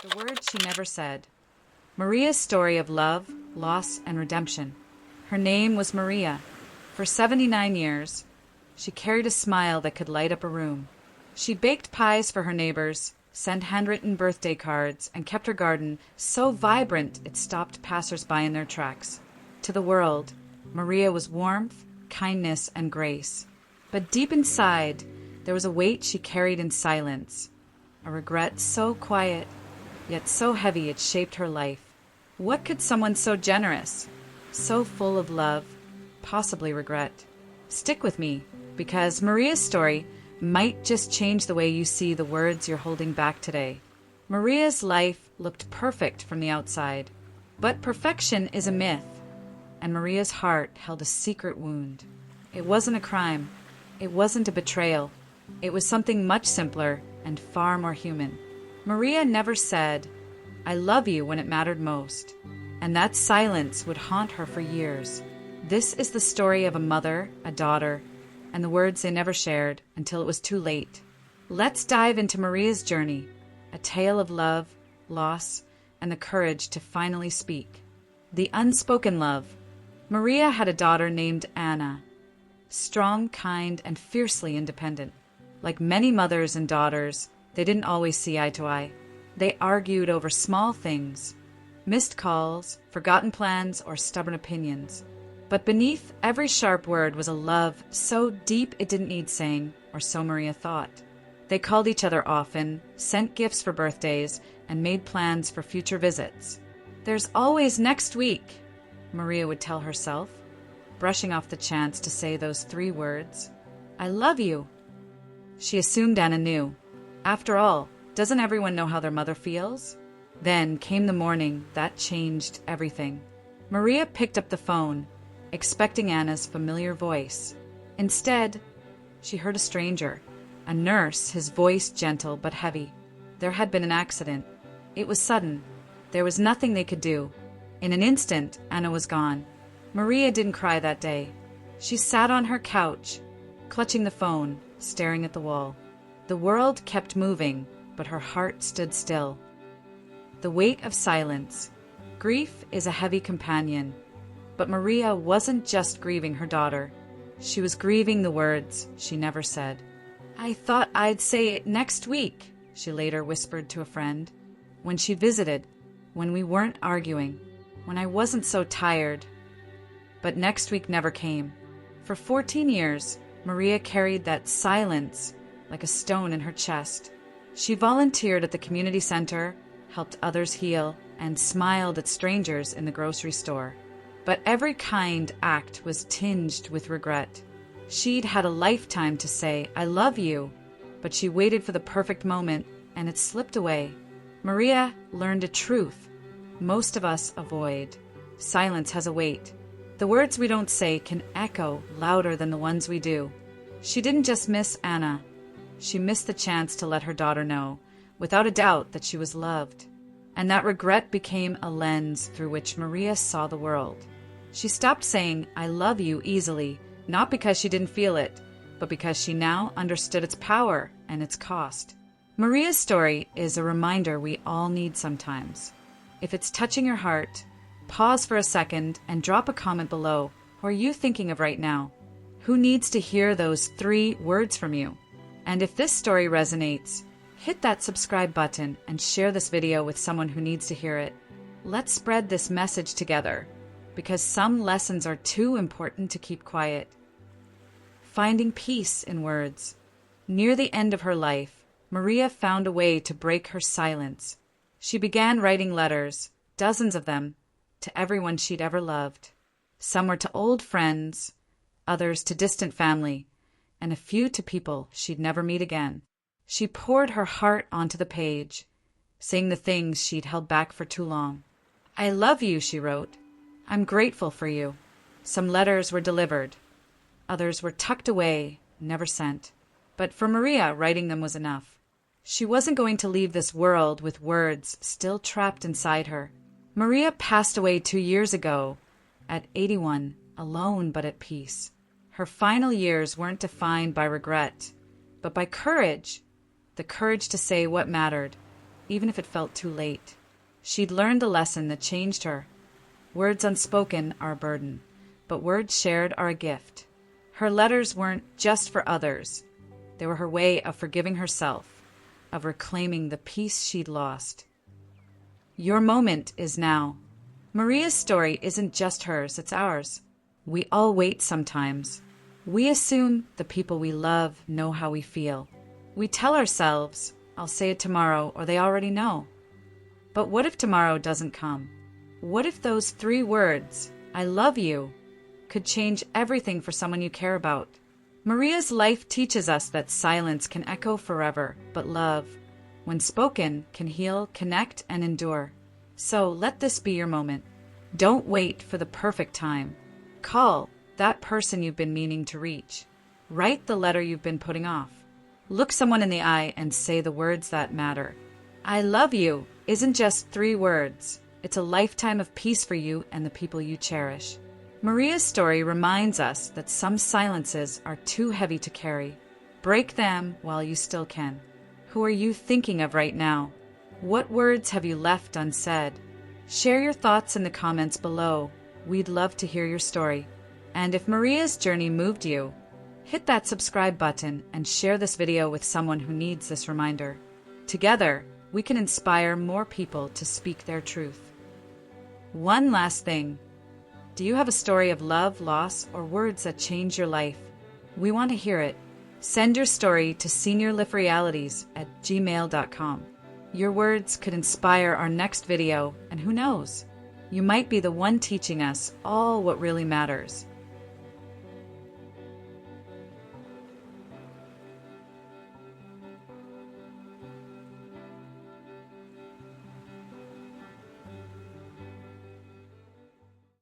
The words she never said. Maria's story of love, loss, and redemption. Her name was Maria. For 79 years, she carried a smile that could light up a room. She baked pies for her neighbors, sent handwritten birthday cards, and kept her garden so vibrant it stopped passers-by in their tracks. To the world, Maria was warmth, kindness, and grace. But deep inside, there was a weight she carried in silence, a regret so quiet, yet so heavy it shaped her life. What could someone so generous, so full of love, possibly regret? Stick with me, because Maria's story might just change the way you see the words you're holding back today. Maria's life looked perfect from the outside, but perfection is a myth, and Maria's heart held a secret wound. It wasn't a crime. It wasn't a betrayal. It was something much simpler and far more human. Maria never said, "I love you," when it mattered most, and that silence would haunt her for years. This is the story of a mother, a daughter, and the words they never shared until it was too late. Let's dive into Maria's journey, a tale of love, loss, and the courage to finally speak. The unspoken love. Maria had a daughter named Anna, strong, kind, and fiercely independent. Like many mothers and daughters, they didn't always see eye to eye. They argued over small things, missed calls, forgotten plans, or stubborn opinions. But beneath every sharp word was a love so deep it didn't need saying, or so Maria thought. They called each other often, sent gifts for birthdays, and made plans for future visits. "There's always next week," Maria would tell herself, brushing off the chance to say those 3 words. "I love you." She assumed Anna knew. After all, doesn't everyone know how their mother feels? Then came the morning that changed everything. Maria picked up the phone, expecting Anna's familiar voice. Instead, she heard a stranger, a nurse, his voice gentle but heavy. There had been an accident. It was sudden. There was nothing they could do. In an instant, Anna was gone. Maria didn't cry that day. She sat on her couch, clutching the phone, staring at the wall. The world kept moving, but her heart stood still. The weight of silence. Grief is a heavy companion. But Maria wasn't just grieving her daughter. She was grieving the words she never said. "I thought I'd say it next week," she later whispered to a friend. "When she visited, when we weren't arguing, when I wasn't so tired." But next week never came. For 14 years, Maria carried that silence like a stone in her chest. She volunteered at the community center, helped others heal, and smiled at strangers in the grocery store. But every kind act was tinged with regret. She'd had a lifetime to say, "I love you," but she waited for the perfect moment, and it slipped away. Maria learned a truth most of us avoid. Silence has a weight. The words we don't say can echo louder than the ones we do. She didn't just miss Anna. She missed the chance to let her daughter know, without a doubt, that she was loved. And that regret became a lens through which Maria saw the world. She stopped saying, "I love you" easily, not because she didn't feel it, but because she now understood its power and its cost. Maria's story is a reminder we all need sometimes. If it's touching your heart, pause for a second and drop a comment below. Who are you thinking of right now? Who needs to hear those 3 words from you? And if this story resonates, hit that subscribe button and share this video with someone who needs to hear it. Let's spread this message together, because some lessons are too important to keep quiet. Finding peace in words. Near the end of her life, Maria found a way to break her silence. She began writing letters, dozens of them, to everyone she'd ever loved. Some were to old friends, others to distant family, and a few to people she'd never meet again. She poured her heart onto the page, saying the things she'd held back for too long. "I love you," she wrote. "I'm grateful for you." Some letters were delivered. Others were tucked away, never sent. But for Maria, writing them was enough. She wasn't going to leave this world with words still trapped inside her. Maria passed away 2 years ago, at 81, alone but at peace. Her final years weren't defined by regret, but by courage. The courage to say what mattered, even if it felt too late. She'd learned a lesson that changed her. Words unspoken are a burden, but words shared are a gift. Her letters weren't just for others. They were her way of forgiving herself, of reclaiming the peace she'd lost. Your moment is now. Maria's story isn't just hers, it's ours. We all wait sometimes. We assume the people we love know how we feel. We tell ourselves, I'll say it tomorrow, or they already know. But what if tomorrow doesn't come? What if those 3 words, I love you, could change everything for someone you care about? Maria's life teaches us that silence can echo forever, but love, when spoken, can heal, connect, and endure. So let this be your moment. Don't wait for the perfect time. Call that person you've been meaning to reach. Write the letter you've been putting off. Look someone in the eye and say the words that matter. I love you isn't just 3 words. It's a lifetime of peace for you and the people you cherish. Maria's story reminds us that some silences are too heavy to carry. Break them while you still can. Who are you thinking of right now? What words have you left unsaid? Share your thoughts in the comments below. We'd love to hear your story. And if Maria's journey moved you, hit that subscribe button and share this video with someone who needs this reminder. Together, we can inspire more people to speak their truth. One last thing. Do you have a story of love, loss, or words that changed your life? We want to hear it. Send your story to seniorlifrealities@gmail.com. Your words could inspire our next video, and who knows? You might be the one teaching us all what really matters.